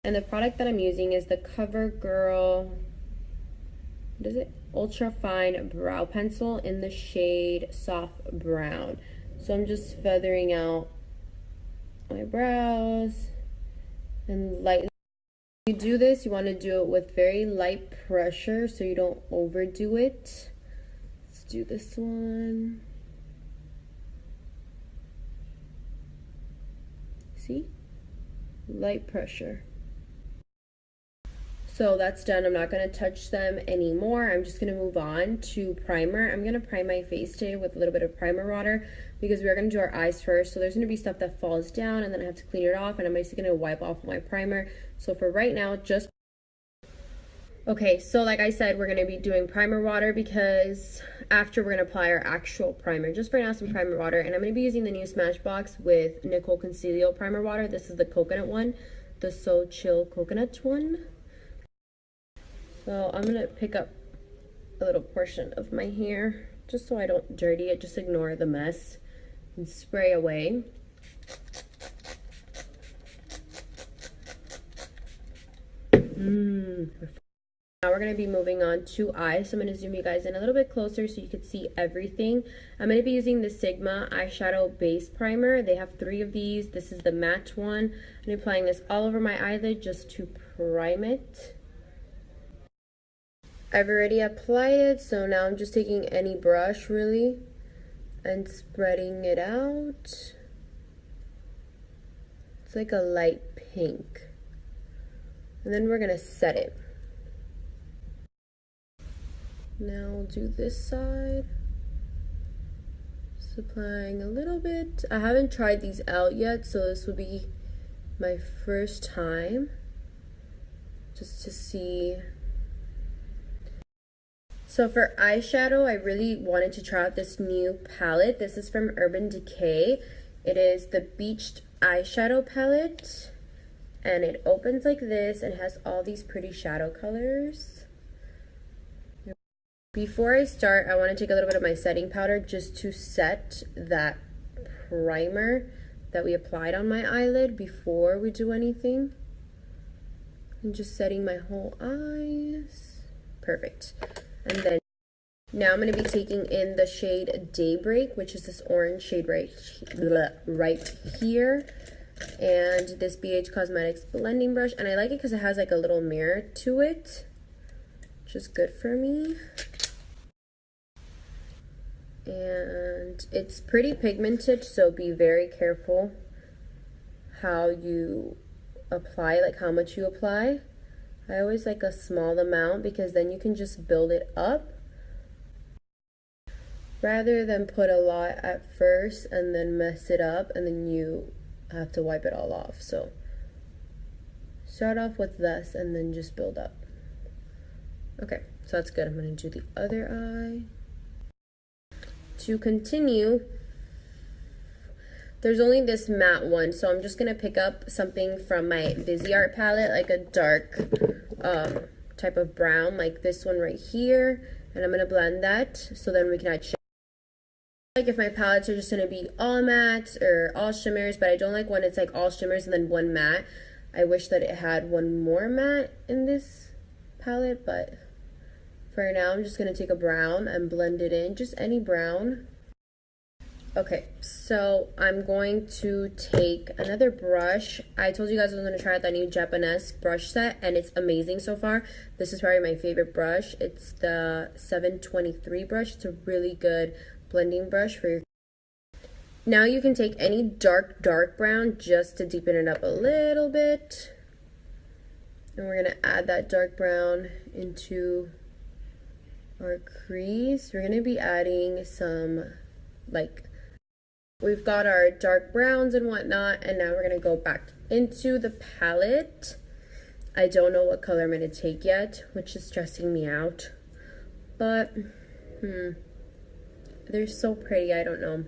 And the product that I'm using is the CoverGirl, what is it? Ultra Fine Brow Pencil in the shade Soft Brown. So I'm just feathering out my brows and lightly. When you do this, you want to do it with very light pressure so you don't overdo it. Let's do this one. See? Light pressure. So that's done. I'm not going to touch them anymore. I'm just going to move on to primer. I'm going to prime my face today with a little bit of primer water because we're going to do our eyes first. So there's going to be stuff that falls down and then I have to clean it off, and I'm basically going to wipe off my primer. So for right now, just... Okay, so like I said, we're going to be doing primer water because after we're going to apply our actual primer. Just for now, some primer water. And I'm going to be using the new Smashbox with Nicole Concealio primer water. This is the coconut one, the So Chill coconut one. So I'm going to pick up a little portion of my hair just so I don't dirty it. Just ignore the mess and spray away. Now we're going to be moving on to eyes. So I'm going to zoom you guys in a little bit closer so you can see everything. I'm going to be using the Sigma eyeshadow base primer. They have 3 of these. This is the matte one. I'm applying this all over my eyelid just to prime it. I've already applied it, so now I'm just taking any brush really and spreading it out. It's like a light pink. And then we're gonna set it. Now we'll do this side. Just applying a little bit. I haven't tried these out yet, so this will be my first time just to see. So for eyeshadow, I really wanted to try out this new palette. This is from Urban Decay. It is the Beached Eyeshadow Palette. And it opens like this and has all these pretty shadow colors. Before I start, I want to take a little bit of my setting powder just to set that primer that we applied on my eyelid before we do anything. I'm just setting my whole eyes. Perfect. And then now I'm going to be taking in the shade Daybreak, which is this orange shade right here. And this BH Cosmetics blending brush. And I like it because it has like a little mirror to it, which is good for me. And it's pretty pigmented, so be very careful how you apply, like how much you apply. I always like a small amount because then you can just build it up rather than put a lot at first and then mess it up and then you have to wipe it all off. So start off with less and then just build up. Okay, so that's good. I'm going to do the other eye. To continue, there's only this matte one, so I'm just going to pick up something from my Busy Art palette, like a dark type of brown, like this one right here, and I'm going to blend that so then we can add shimmer. Like if my palettes are just going to be all mattes or all shimmers, but I don't like when it's like all shimmers and then one matte. I wish that it had one more matte in this palette, but for now I'm just going to take a brown and blend it in, just any brown. Okay, so I'm going to take another brush. I told you guys I was going to try out that new Japanese brush set, and it's amazing so far. This is probably my favorite brush. It's the 723 brush. It's a really good blending brush for your... Now you can take any dark brown just to deepen it up a little bit. And we're going to add that dark brown into our crease. We're going to be adding some, like... We've got our dark browns and whatnot, and now we're going to go back into the palette. I don't know what color I'm going to take yet, which is stressing me out. But, they're so pretty, I don't know.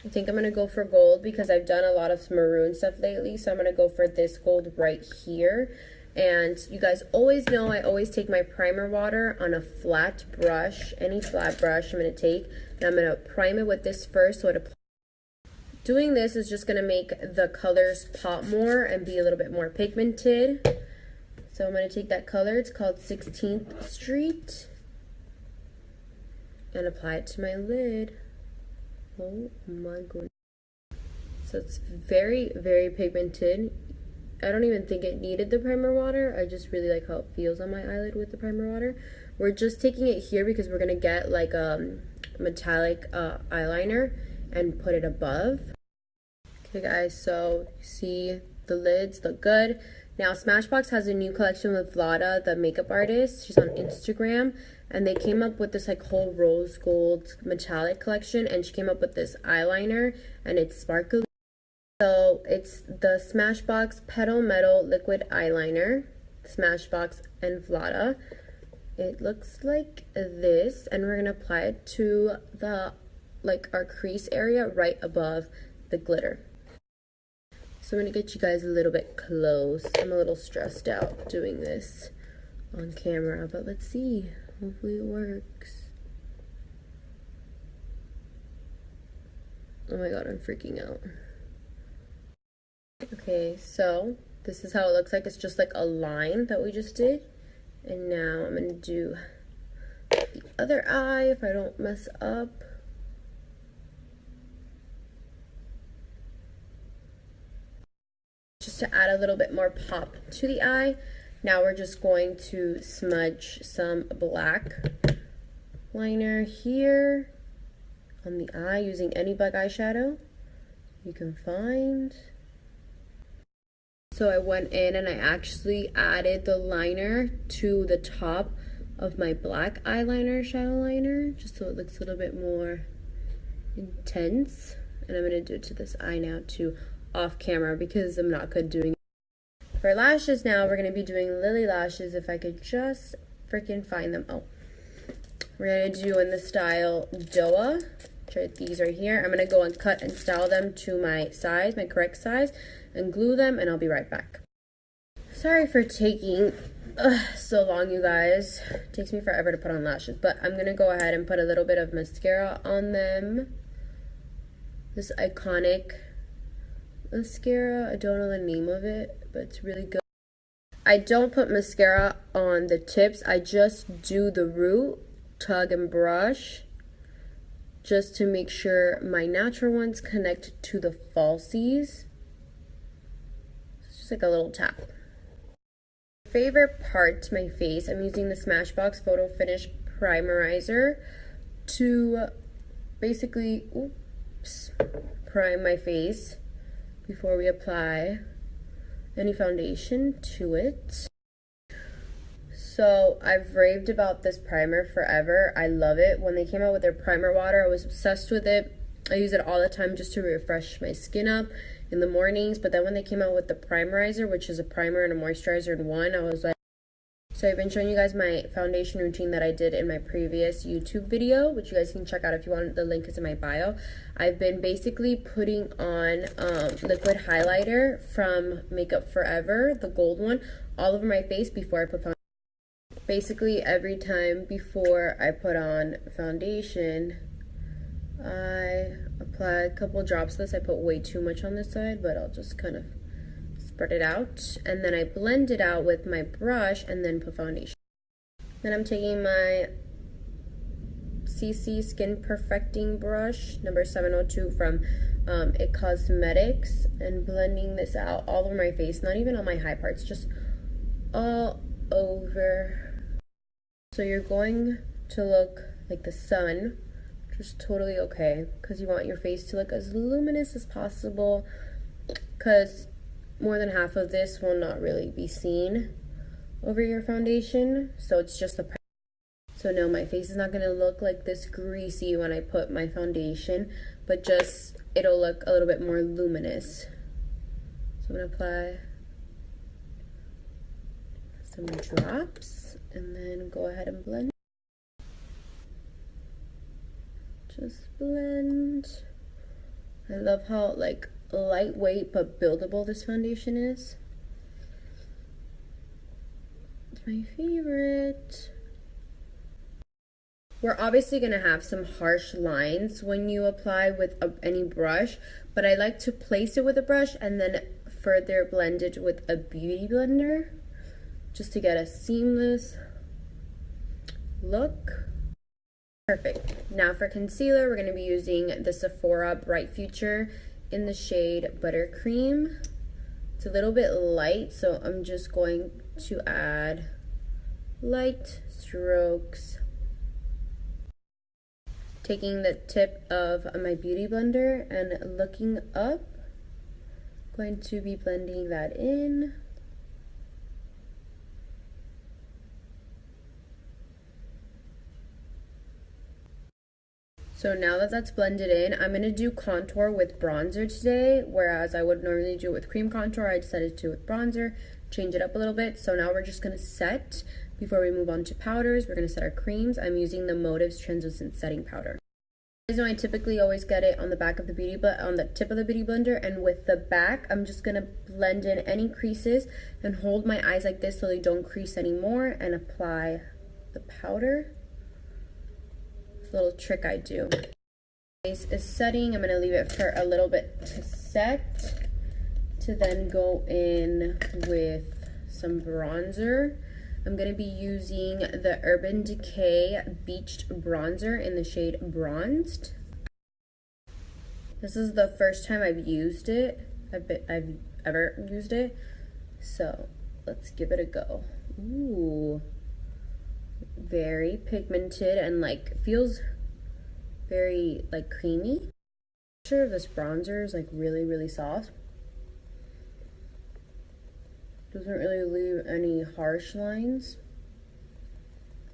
I think I'm going to go for gold because I've done a lot of maroon stuff lately, so I'm going to go for this gold right here. And you guys always know I always take my primer water on a flat brush, any flat brush I'm going to take, and I'm going to prime it with this first so it applies. Doing this is just going to make the colors pop more and be a little bit more pigmented. So I'm going to take that color, it's called 16th Street, and apply it to my lid. Oh my goodness. So it's very, very pigmented. I don't even think it needed the primer water. I just really like how it feels on my eyelid with the primer water. We're just taking it here because we're going to get like a metallic eyeliner and put it above. Okay guys, so see the lids look good. Now Smashbox has a new collection with Vlada, the makeup artist. She's on Instagram, and they came up with this like whole rose gold metallic collection, and she came up with this eyeliner and it's sparkly. So it's the Smashbox Petal Metal Liquid Eyeliner, Smashbox and Vlada. It looks like this, and we're gonna apply it to the like our crease area right above the glitter. So I'm gonna get you guys a little bit close. I'm a little stressed out doing this on camera, but let's see. Hopefully it works. Oh my god, I'm freaking out. Okay, so this is how it looks like. It's just like a line that we just did. And now I'm gonna do the other eye if I don't mess up. Just to add a little bit more pop to the eye. Now we're just going to smudge some black liner here on the eye using any black eyeshadow you can find. So I went in and I actually added the liner to the top of my black eyeliner, shadow liner, just so it looks a little bit more intense. And I'm gonna do it to this eye now too, off camera, because I'm not good doing it. For lashes now, we're gonna be doing Lily lashes. If I could just freaking find them. Oh, we're gonna do in the style Doa. These right here. I'm gonna go and cut and style them to my size, my correct size, and glue them, and I'll be right back. Sorry for taking so long, you guys. It takes me forever to put on lashes, but I'm gonna go ahead and put a little bit of mascara on them. This iconic mascara, I don't know the name of it, but it's really good. I don't put mascara on the tips, I just do the root, tug and brush, just to make sure my natural ones connect to the falsies. It's just like a little tap. Favorite part to my face, I'm using the Smashbox Photo Finish Primerizer to basically prime my face before we apply any foundation to it. So I've raved about this primer forever. I love it. When they came out with their primer water, I was obsessed with it. I use it all the time just to refresh my skin up in the mornings. But then when they came out with the primerizer, which is a primer and a moisturizer in one, I was like, so I've been showing you guys my foundation routine that I did in my previous YouTube video, which you guys can check out if you want. The link is in my bio. I've been basically putting on liquid highlighter from Makeup Forever, the gold one, all over my face before I put foundation. Basically every time before I put on foundation, I apply a couple drops of this. I put way too much on this side, but I'll just kind of spread it out, and then I blend it out with my brush and then put foundation. Then I'm taking my CC Skin Perfecting brush number 702 from It Cosmetics, and blending this out all over my face, not even on my high parts, just all over. So you're going to look like the sun, which is totally okay, because you want your face to look as luminous as possible, because more than half of this will not really be seen over your foundation, so it's just the. So no, my face is not going to look like this greasy when I put my foundation, but just it'll look a little bit more luminous. So I'm going to apply some drops and then go ahead and blend. Just blend. I love how like lightweight but buildable this foundation is. It's my favorite. We're obviously going to have some harsh lines when you apply with any brush, but I like to place it with a brush and then further blend it with a beauty blender just to get a seamless look. Perfect. Now for concealer, we're going to be using the Sephora Bright Future in the shade Buttercream. It's a little bit light, so I'm just going to add light strokes. Taking the tip of my beauty blender and looking up, going to be blending that in. So now that that's blended in, I'm going to do contour with bronzer today, whereas I would normally do it with cream contour. I decided to do it with bronzer, change it up a little bit. So now we're just going to set, before we move on to powders, we're going to set our creams. I'm using the Motives Translucent Setting Powder. You guys know I typically always get it on the back of the on the tip of the beauty blender, and with the back, I'm just going to blend in any creases and hold my eyes like this so they don't crease anymore and apply the powder. Little trick I do. Base is setting. I'm going to leave it for a little bit to set, to then go in with some bronzer. I'm going to be using the Urban Decay Beached Bronzer in the shade Bronzed. This is the first time I've used it. I've ever used it. So let's give it a go. Ooh. Very pigmented and like feels very like creamy. The texture of this bronzer is like really soft. Doesn't really leave any harsh lines,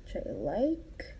which I like.